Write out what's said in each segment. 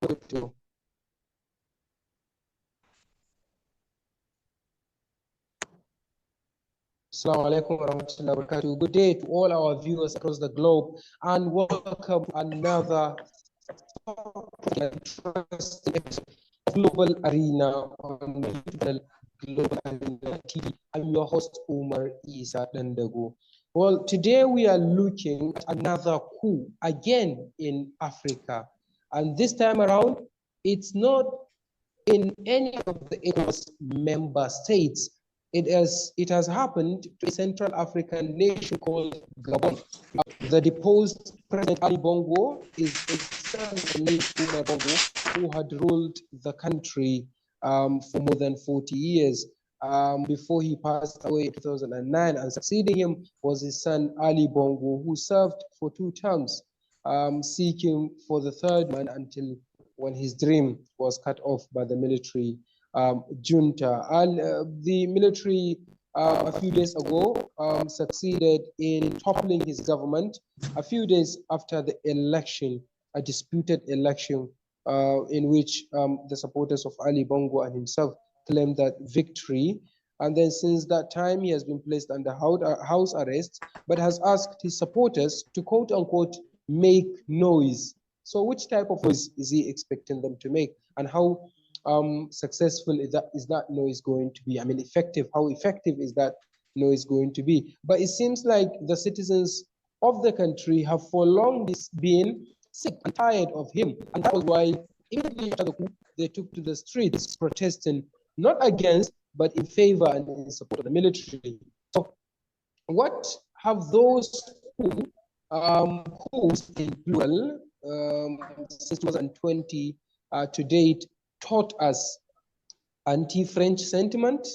Assalamu alaikum warahmatullahi wabarakatuh. Good day to all our viewers across the globe, and welcome to another Global Arena on Global Arena TV. I'm your host, Umar Isa Dandago. Well, today we are looking at another coup again in Africa. And this time around, it's not in any of the ECOWAS member states. It has happened to a Central African nation called Gabon. The deposed President Ali Bongo is a son of the late Umar Bongo, who had ruled the country for more than 40 years. Before he passed away in 2009, and succeeding him was his son Ali Bongo, who served for 2 terms, seeking for the third man until when his dream was cut off by the military junta. And the military a few days ago succeeded in toppling his government a few days after the election, a disputed election in which the supporters of Ali Bongo and himself claimed that victory. And then since that time, he has been placed under house arrest, but has asked his supporters to quote unquote make noise. So which type of noise is he expecting them to make, and how successful is that noise going to be? I mean, how effective is that noise going to be? But it seems like the citizens of the country have for long been sick and tired of him, and that was why immediately after the coup, they took to the streets protesting, not against, but in favor and in support of the military. So what have those coups in plural since 2020 to date taught us? Anti-French sentiment,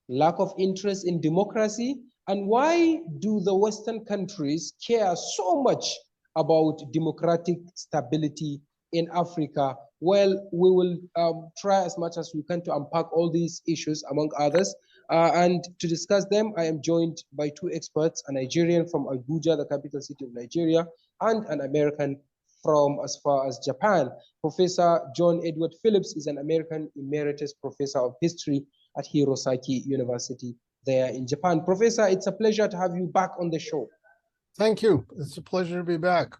lack of interest in democracy, and why do the Western countries care so much about democratic stability in Africa? Well, we will try as much as we can to unpack all these issues, among others. And to discuss them, I am joined by 2 experts, a Nigerian from Abuja, the capital city of Nigeria, and an American from as far as Japan. Professor John Edward Phillips is an American Emeritus Professor of History at Hirosaki University there in Japan. Professor, it's a pleasure to have you back on the show. Thank you. It's a pleasure to be back.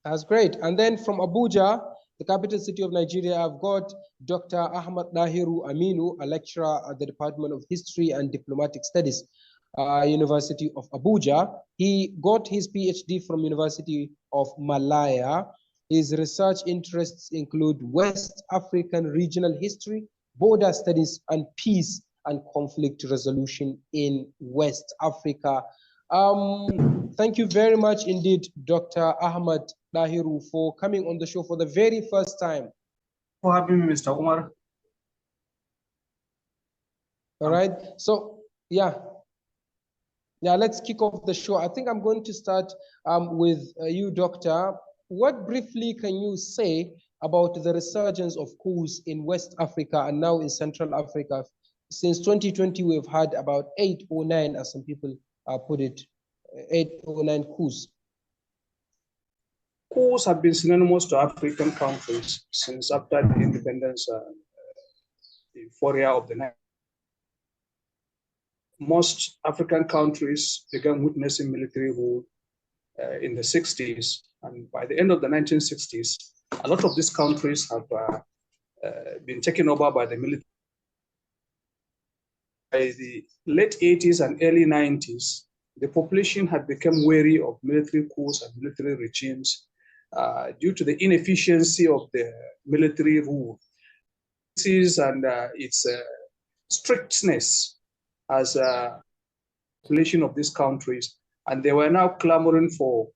That's great. And then from Abuja, the capital city of Nigeria, I've got Dr. Ahmad Dahiru Aminu, a lecturer at the Department of History and Diplomatic Studies, University of Abuja. He got his PhD from University of Malaya. His research interests include West African regional history, border studies, and peace and conflict resolution in West Africa. Thank you very much indeed, Dr. Ahmad Dahiru, for coming on the show for the very first time. For having me, Mr. Umar. All right. So, yeah, let's kick off the show. I think I'm going to start with you, Doctor. What briefly can you say about the resurgence of coups in West Africa and now in Central Africa? Since 2020, we've had about 8 or 9, as some people put it, 8 or 9 coups. Coups have been synonymous to African countries since after the independence, the euphoria of the night. Most African countries began witnessing military rule in the 60s, and by the end of the 1960s, a lot of these countries have been taken over by the military. By the late 80s and early 90s, the population had become wary of military coups and military regimes due to the inefficiency of the military rule and its strictness as a population of these countries. And they were now clamoring for,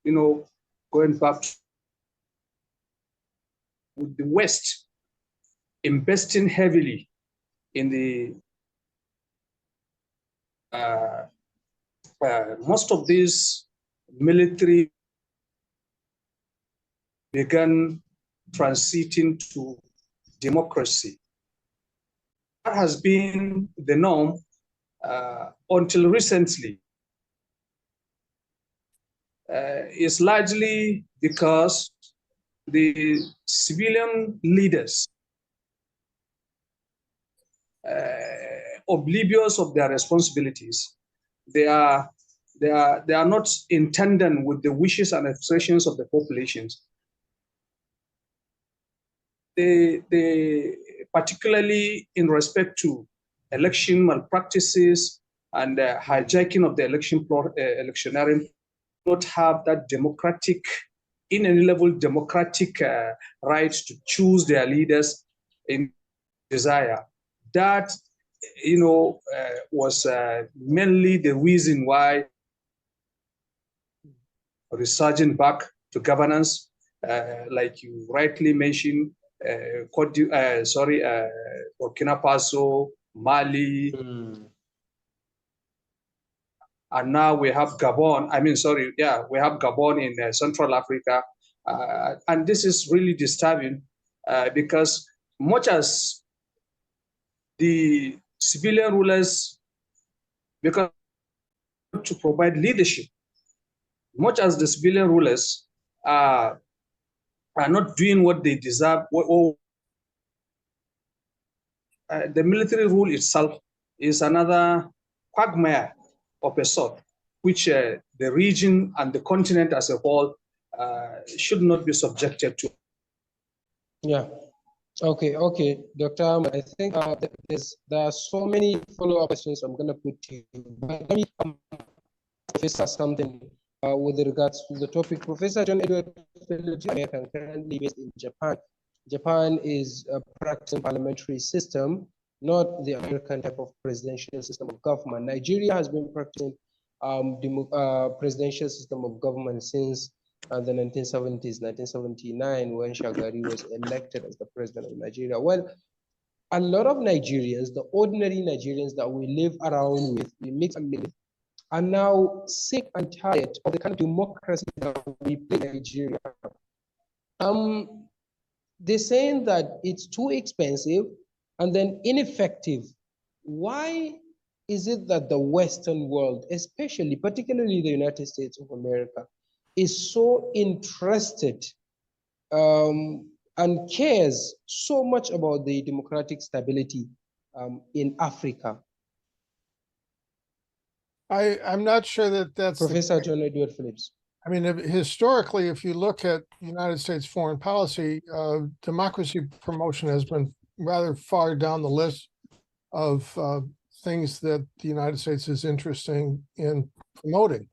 going back to with the West investing heavily in the most of these military began transiting to democracy. That has been the norm until recently. It's largely because the civilian leaders, oblivious of their responsibilities, they are not in tandem with the wishes and aspirations of the populations. They particularly in respect to election malpractices and hijacking of the electioneering, not have that democratic, inalienable democratic right to choose their leaders in desire. That, was mainly the reason why resurging back to governance, like you rightly mentioned, Burkina Faso, Mali, and now we have Gabon. We have Gabon in Central Africa, and this is really disturbing because much as the civilian rulers, because to provide leadership, much as the civilian rulers are not doing what they deserve, the military rule itself is another quagmire of a sort, which the region and the continent as a whole should not be subjected to. Yeah. Okay, Dr. Ahmad, I think there are so many follow-up questions I'm going to put to you. But let me Professor something with regards to the topic. Professor John Edward Phillips, American, currently based in Japan. Japan is a practicing parliamentary system, not the American type of presidential system of government. Nigeria has been practicing presidential system of government since the 1970s, 1979, when Shagari was elected as the president of Nigeria. Well, a lot of Nigerians, the ordinary Nigerians that we live around with, we mix and live, are now sick and tired of the kind of democracy that we play in Nigeria. They're saying that it's too expensive and then ineffective. Why is it that the Western world, particularly the United States of America, is so interested and cares so much about the democratic stability in Africa? I'm not sure that's Professor John Edward Phillips. I mean, historically, if you look at United States foreign policy, democracy promotion has been rather far down the list of things that the United States is interested in promoting.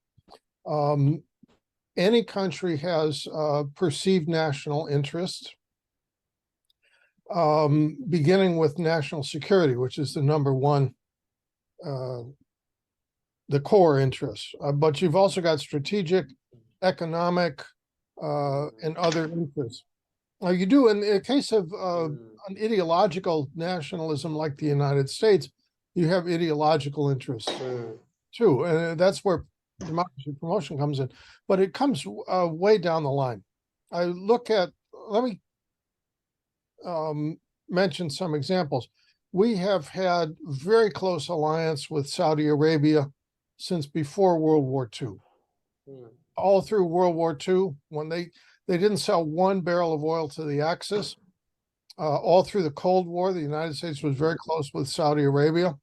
Any country has perceived national interest, beginning with national security, which is the number one, the core interest. But you've also got strategic, economic, and other interests. You do in the case of an ideological nationalism like the United States, you have ideological interests too, and that's where democracy promotion comes in. But it comes way down the line. Let me mention some examples. We have had very close alliance with Saudi Arabia since before World War II. All through World War II, when they didn't sell one barrel of oil to the Axis. All through the Cold War, the United States was very close with Saudi Arabia.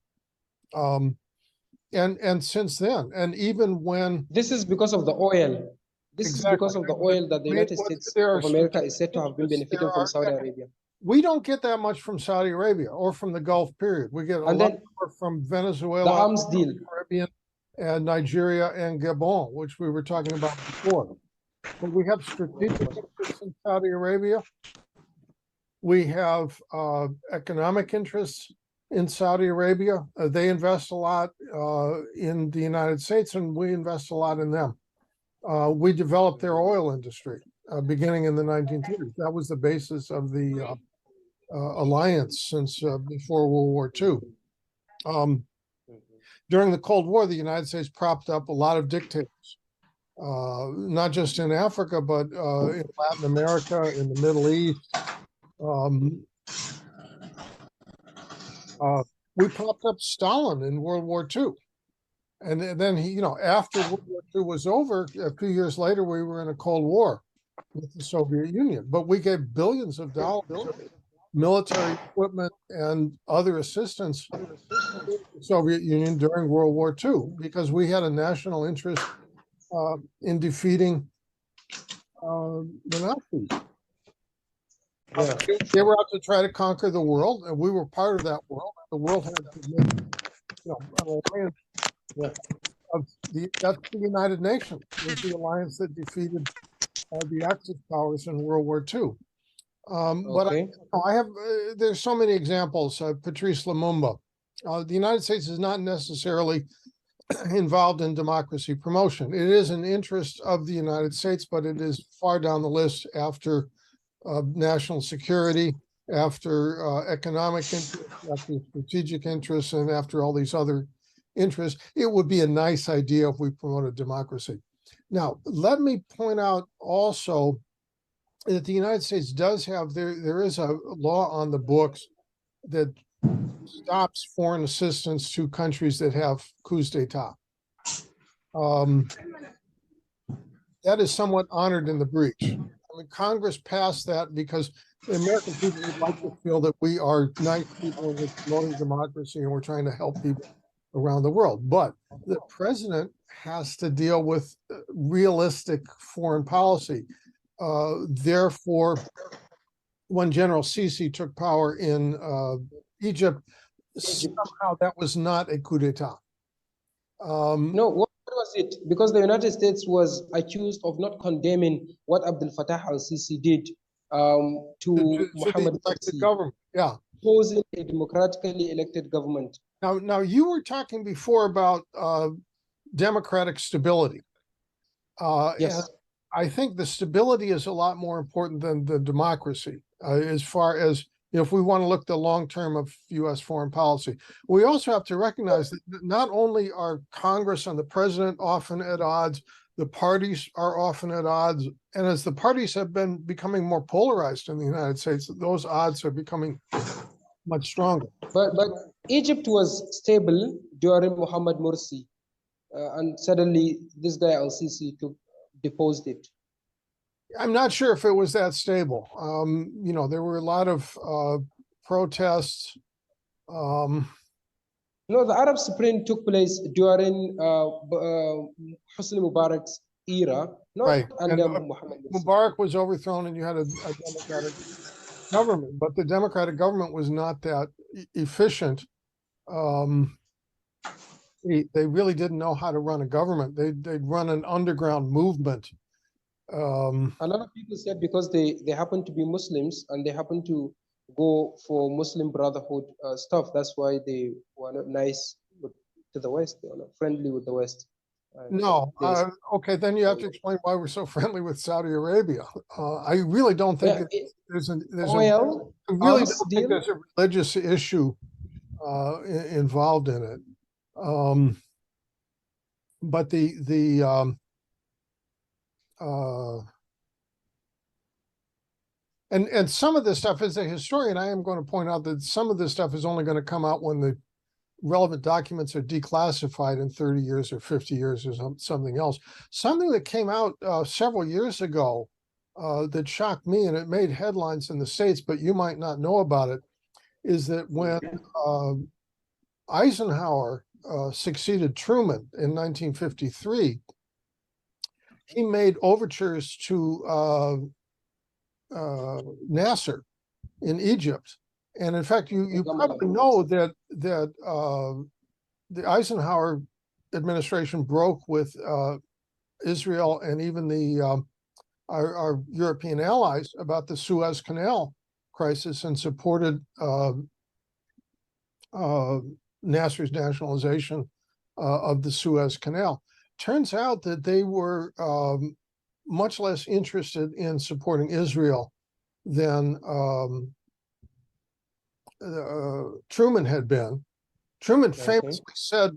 And since then, and even when... This is because of the oil. This is because of the oil that the United States of America is said to have been benefiting from Saudi Arabia. We don't get that much from Saudi Arabia or from the Gulf period. We get a lot more from Venezuela, the arms deal, Caribbean, and Nigeria and Gabon, which we were talking about before. But we have strategic interests in Saudi Arabia. We have economic interests in Saudi Arabia. They invest a lot in the United States, and we invest a lot in them. We developed their oil industry beginning in the 1930s. That was the basis of the alliance since before World War II. During the Cold War, the United States propped up a lot of dictators, not just in Africa, but in Latin America, in the Middle East. We propped up Stalin in World War II. And then he, after World War II was over, a few years later, we were in a Cold War. with the Soviet Union. But we gave billions of dollars of military equipment and other assistance to the Soviet Union during World War II because we had a national interest in defeating the Nazis. Yeah. They were out to try to conquer the world, and we were part of that world. The world had to make, an alliance that's the United Nations. It was the alliance that defeated the Axis powers in World War II. But I have, there's so many examples. Patrice Lumumba. The United States is not necessarily involved in democracy promotion. It is an interest of the United States, but it is far down the list after national security, after economic interests, after strategic interests, and after all these other interests. It would be a nice idea if we promoted democracy. Now, let me point out also that the United States does have, there is a law on the books that stops foreign assistance to countries that have coups d'etat. That is somewhat honored in the breach. I mean, Congress passed that because the American people would like to feel that we are nice people and we're promoting democracy and we're trying to help people around the world. But the president has to deal with realistic foreign policy. Therefore, when General Sisi took power in Egypt, somehow that was not a coup d'etat. No, what was it? Because the United States was accused of not condemning what Abdel Fattah al-Sisi did to Mohammed the government. Yeah, opposing a democratically elected government. Now you were talking before about democratic stability. Yes. And I think the stability is a lot more important than the democracy, as far as, if we want to look the long term of U.S. foreign policy. We also have to recognize that not only are Congress and the president often at odds, the parties are often at odds. And as the parties have been becoming more polarized in the United States, those odds are becoming much stronger. But Egypt was stable during Mohammed Morsi, and suddenly this guy al-Sisi deposed it. I'm not sure if it was that stable. There were a lot of protests. No, the Arab Spring took place during Hosni Mubarak's era, not right. under Mohammed Morsi. Mubarak was overthrown and you had a democratic government, but the democratic government was not that efficient. They really didn't know how to run a government. They'd run an underground movement. A lot of people said because they happen to be Muslims and they happen to go for Muslim Brotherhood stuff. That's why they were not nice to the West. They were not friendly with the West. No. Okay, then you have to explain why we're so friendly with Saudi Arabia. I really don't think there's a religious issue involved in it. But and some of this stuff, as a historian, I am going to point out that some of this stuff is only going to come out when the relevant documents are declassified in 30 years or 50 years or something else. Something that came out several years ago that shocked me, and it made headlines in the States, but you might not know about it, is that when Eisenhower succeeded Truman in 1953, he made overtures to Nasser in Egypt. And in fact, you probably know that the Eisenhower administration broke with Israel and even our European allies about the Suez Canal crisis and supported Nasser's nationalization of the Suez Canal. Turns out that they were much less interested in supporting Israel than Truman had been. Truman famously said,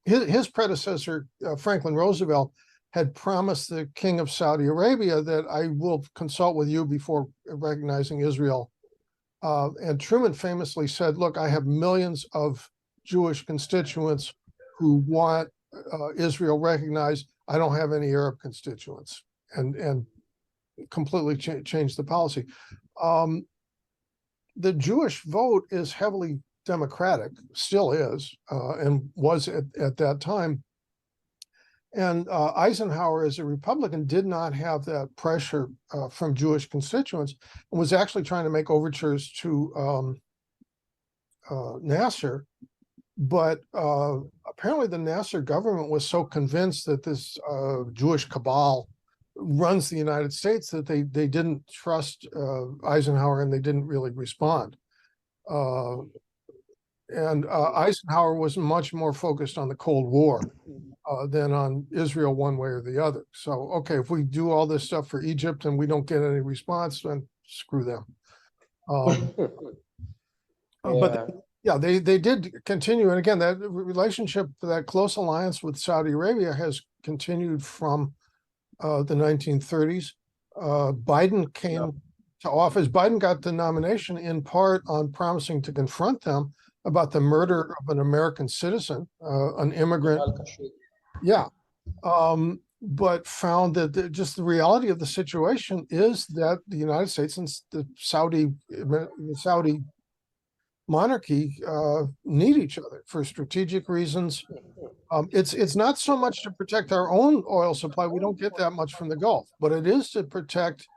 his predecessor, Franklin Roosevelt, had promised the King of Saudi Arabia that I will consult with you before recognizing Israel. And Truman famously said, look, I have millions of Jewish constituents who want Israel recognized. I don't have any Arab constituents, and completely changed the policy. The Jewish vote is heavily Democratic, still is, and was at that time. And Eisenhower, as a Republican, did not have that pressure from Jewish constituents, and was actually trying to make overtures to Nasser. But apparently the Nasser government was so convinced that this Jewish cabal runs the United States that they didn't trust Eisenhower, and they didn't really respond. Eisenhower was much more focused on the Cold War than on Israel one way or the other. So, okay, if we do all this stuff for Egypt and we don't get any response, then screw them. But yeah, they did continue. And again, that relationship, that close alliance with Saudi Arabia has continued from the 1930s. Biden came to office. Biden got the nomination in part on promising to confront them about the murder of an American citizen, an immigrant. Yeah. But found that just the reality of the situation is that the United States and the Saudi monarchy need each other for strategic reasons. It's not so much to protect our own oil supply. We don't get that much from the Gulf, but it is to protect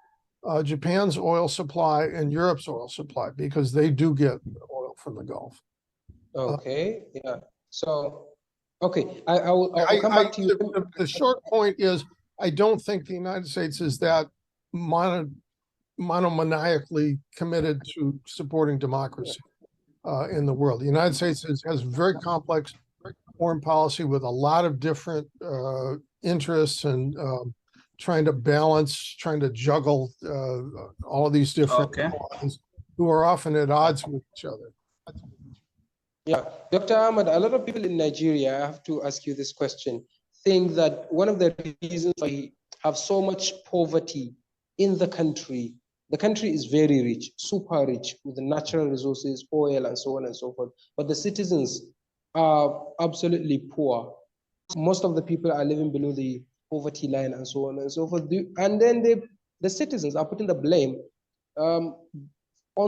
Japan's oil supply and Europe's oil supply, because they do get oil from the Gulf. Okay, yeah. So, okay, I'll come back to you. The short point is, I don't think the United States is that monomaniacally committed to supporting democracy in the world. The United States has very complex foreign policy with a lot of different interests, and trying to balance, trying to juggle all of these different lines, who are often at odds with each other. Yeah, Dr. Ahmad, a lot of people in Nigeria, I have to ask you this question, think that one of the reasons why we have so much poverty in the country is very rich, super rich, with the natural resources, oil, and so on and so forth. But the citizens are absolutely poor. Most of the people are living below the poverty line, and so on and so forth. And then the citizens are putting the blame on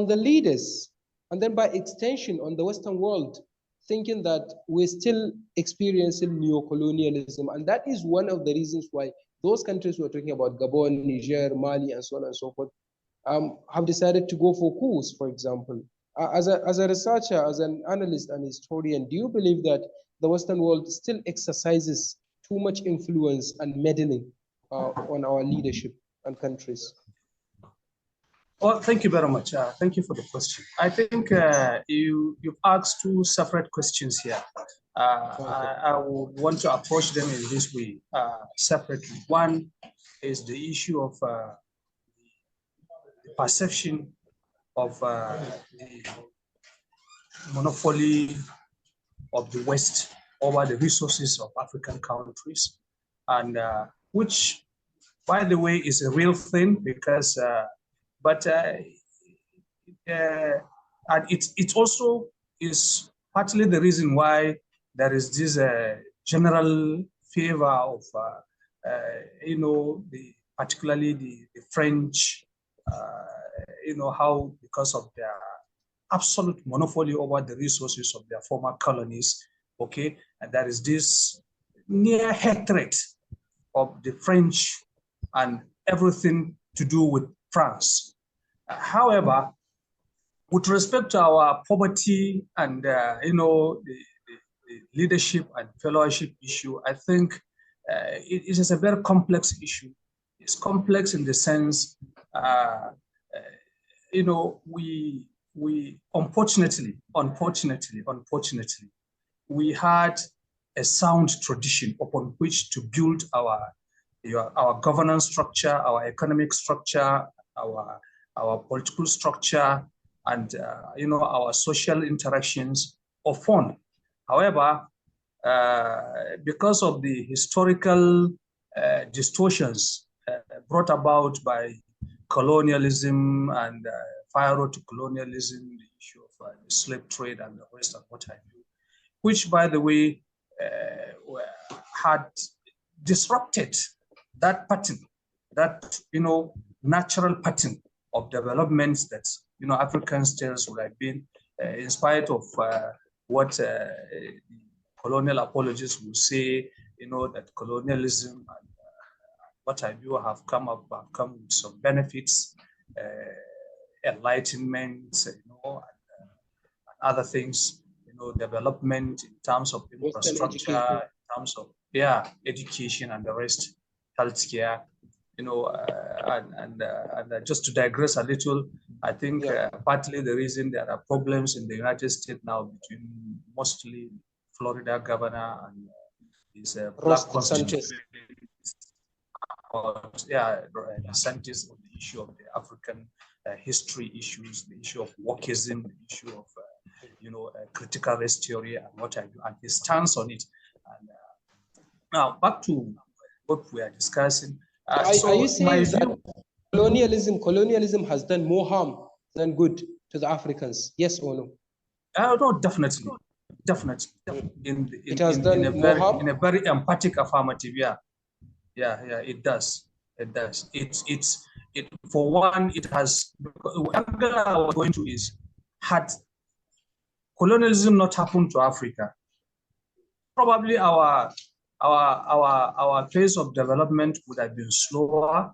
the leaders, and then by extension on the Western world, thinking that we're still experiencing neo-colonialism. And that is one of the reasons why those countries we're talking about, Gabon, Niger, Mali, and so on and so forth, have decided to go for coups, for example. As a researcher, as an analyst and historian, do you believe that the Western world still exercises too much influence and meddling on our leadership and countries? Well, thank you very much. Thank you for the question. I think you've asked two separate questions here. I would want to approach them in this way, separately. One is the issue of the perception of the monopoly of the West over the resources of African countries, and which, by the way, is a real thing, because and it also is partly the reason why there is this general favor of, particularly the French, how, because of their absolute monopoly over the resources of their former colonies, okay, and there is this near hatred of the French and everything to do with France. However, with respect to our poverty and the leadership and fellowship issue, I think it is a very complex issue. It's complex in the sense, we unfortunately, we had a sound tradition upon which to build our governance structure, our economic structure, our political structure, and our social interactions of fun. However, because of the historical distortions brought about by colonialism and fire to colonialism, the issue of the slave trade and the rest and what have you, which, by the way, had disrupted that pattern, that, natural pattern of developments that, African states would have been, in spite of what colonial apologists will say, that colonialism and what have you have come with some benefits, enlightenment, and other things, development in terms of infrastructure, in terms of education and the rest, healthcare, and just to digress a little, I think partly the reason there are problems in the United States now between mostly Florida governor and his black constituents, DeSantis on the issue of the African history issues, the issue of wokeism, the issue of critical race theory and what have you, and his stance on it. And now back to what we are discussing. Are you saying that colonialism has done more harm than good to the Africans? Yes or no? No, definitely. It has done more harm? In a very emphatic affirmative, it does. It for one, it has. What I was going to is, had colonialism not happened to Africa, probably our phase of development would have been slower,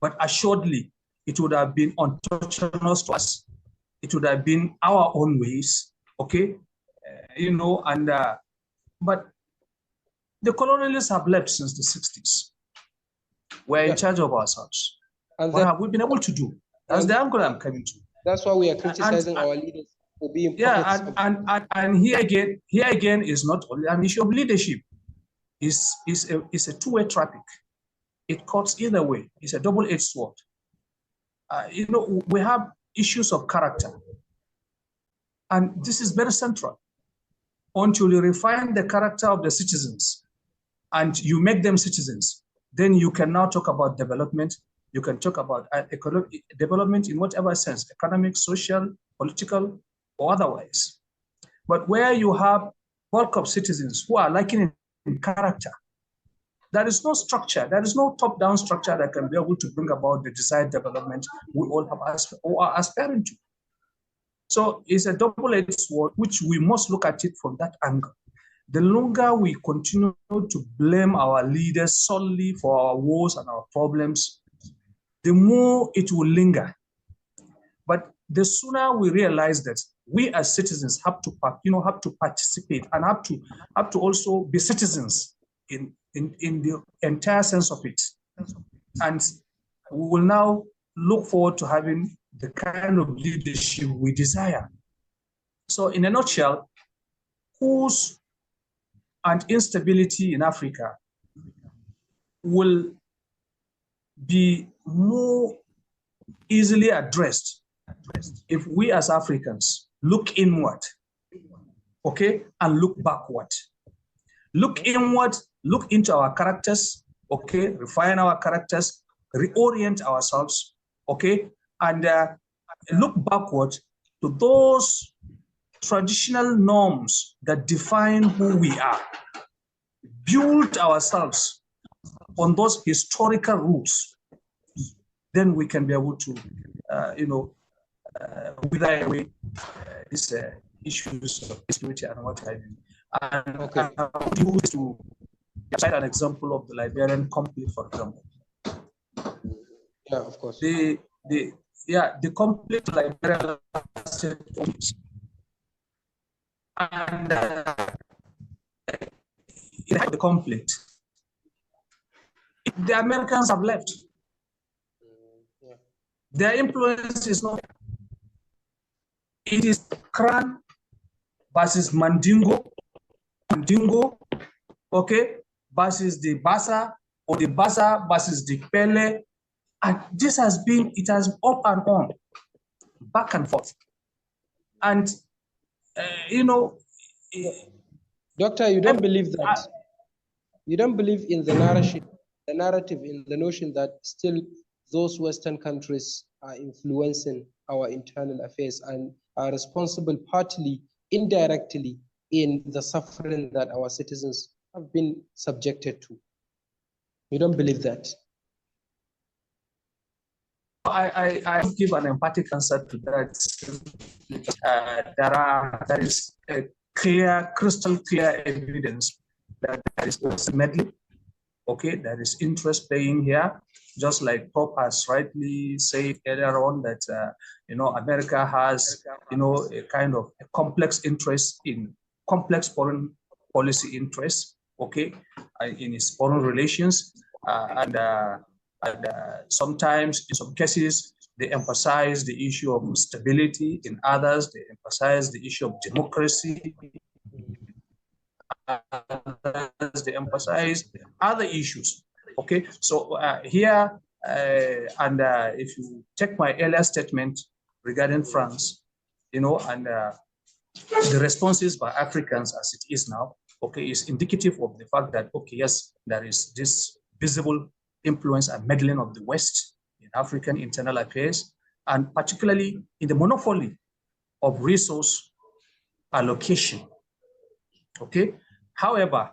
but assuredly it would have been autonomous to us. It would have been our own ways, okay? But the colonialists have left since the 60s. We're in charge of ourselves. And what have we been able to do? That's the angle I'm coming to. That's why we are criticizing our leaders for being and here again is not only an issue of leadership. It's a two-way traffic. It cuts either way. It's a double-edged sword. We have issues of character, and this is very central. Until you refine the character of the citizens and you make them citizens, then you can now talk about development. You can talk about development in whatever sense, economic, social, political, or otherwise. But where you have bulk of citizens who are lacking in character, there is no structure, there is no top-down structure that can be able to bring about the desired development we all have or are aspiring to. So it's a double-edged sword, which we must look at it from that angle. The longer we continue to blame our leaders solely for our woes and our problems, the more it will linger. But the sooner we realize that we as citizens have to participate and have to also be citizens in the entire sense of it. And we will now look forward to having the kind of leadership we desire. So in a nutshell, coups and instability in Africa will be more easily addressed if we as Africans look inward, okay, and look backward. Look inward, look into our characters, okay, refine our characters, reorient ourselves, okay, and look backward to those traditional norms that define who we are. Build ourselves on those historical roots. Then we can be able to, wither away these issues of security and what have you. And okay. I would use to cite an example of the Liberian conflict, for example. Yeah, of course. The conflict Liberian lasted 4 years. And in the conflict, the Americans have left. Their influence is not. It is Kran versus Mandingo, okay, versus the Bassa, or the Bassa versus the Pele. And this has been, it has up and on, back and forth. And, Doctor, you don't believe that? You don't believe in the narrative, in the notion that still those Western countries are influencing our internal affairs and are responsible partly, indirectly, in the suffering that our citizens have been subjected to? You don't believe that? I give an emphatic answer to that. There is a crystal clear evidence that there is Western meddling. Okay, there is interest playing here, just like Prof has rightly said earlier on that America has a kind of a complex interest in complex foreign policy interests. Okay, in its foreign relations, and sometimes in some cases they emphasize the issue of stability. In others, they emphasize the issue of democracy. They emphasize other issues. Okay, so here, if you take my earlier statement regarding France, and the responses by Africans as it is now, okay, is indicative of the fact that, okay, yes, there is this visible influence and meddling of the West in African internal affairs, and particularly in the monopoly of resource allocation. Okay. However,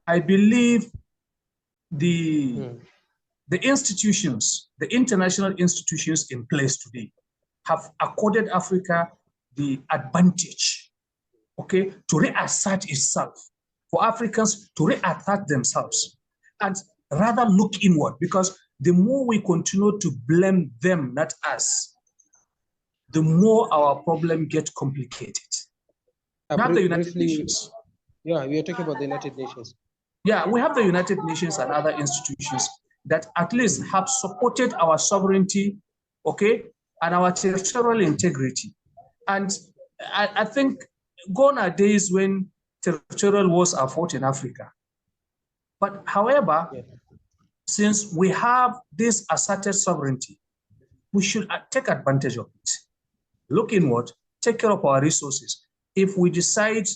I believe the institutions, the international institutions in place today have accorded Africa the advantage, okay, to reassert itself, for Africans to reassert themselves and rather look inward, because the more we continue to blame them, not us, the more our problem gets complicated. Not the United Nations. Yeah, we are talking about the United Nations. Yeah, we have the United Nations and other institutions that at least have supported our sovereignty, okay, and our territorial integrity. And I think gone are days when territorial wars are fought in Africa. But however, since we have this asserted sovereignty, we should take advantage of it. Look inward, take care of our resources. If we decide,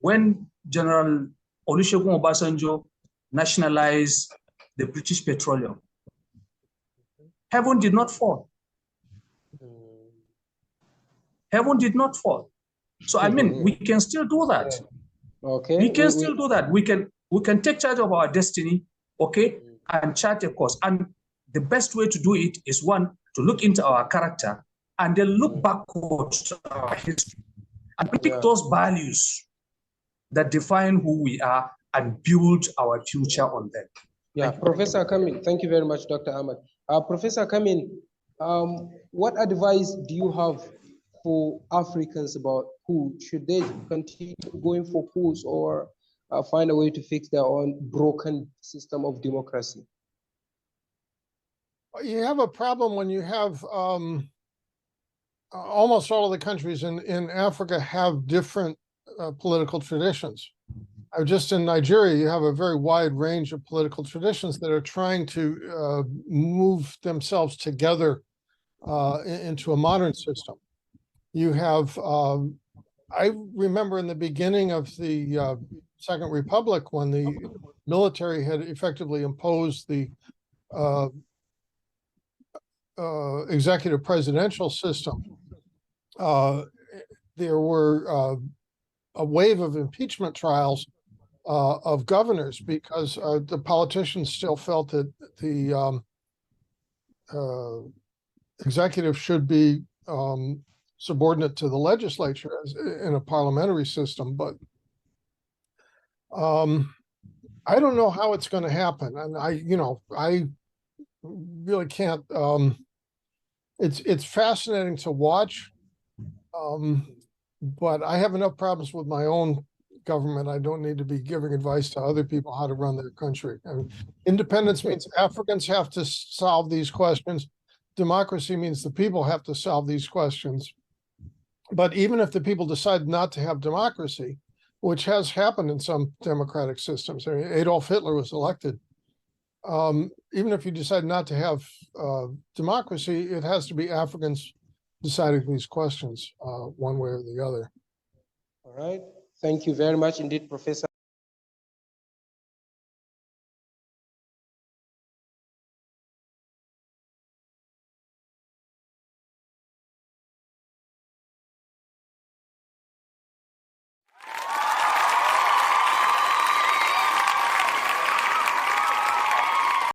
when General Olusegun Obasanjo nationalized the British Petroleum, heaven did not fall. Heaven did not fall. So I mean, we can still do that. Okay. We can still do that. We can take charge of our destiny, okay, and chart a course. And the best way to do it is, one, to look into our character and then look backwards to our history and pick those values that define who we are and build our future on them. Yeah, Professor Kamin, thank you very much, Dr. Ahmad. Professor Kamin, what advice do you have for Africans about who should they continue going for coups or find a way to fix their own broken system of democracy? You have a problem when you have almost all of the countries in Africa have different political traditions. Just in Nigeria, you have a very wide range of political traditions that are trying to move themselves together into a modern system. You have, I remember in the beginning of the Second Republic, when the military had effectively imposed the executive presidential system, there were a wave of impeachment trials of governors because the politicians still felt that the executive should be subordinate to the legislature in a parliamentary system. But I don't know how it's going to happen, and I really can't. It's fascinating to watch, but I have enough problems with my own government. I don't need to be giving advice to other people how to run their country. Independence means Africans have to solve these questions. Democracy means the people have to solve these questions. But even if the people decide not to have democracy, which has happened in some democratic systems, I mean, Adolf Hitler was elected. Even if you decide not to have democracy, it has to be Africans deciding these questions one way or the other. All right. Thank you very much indeed, Professor.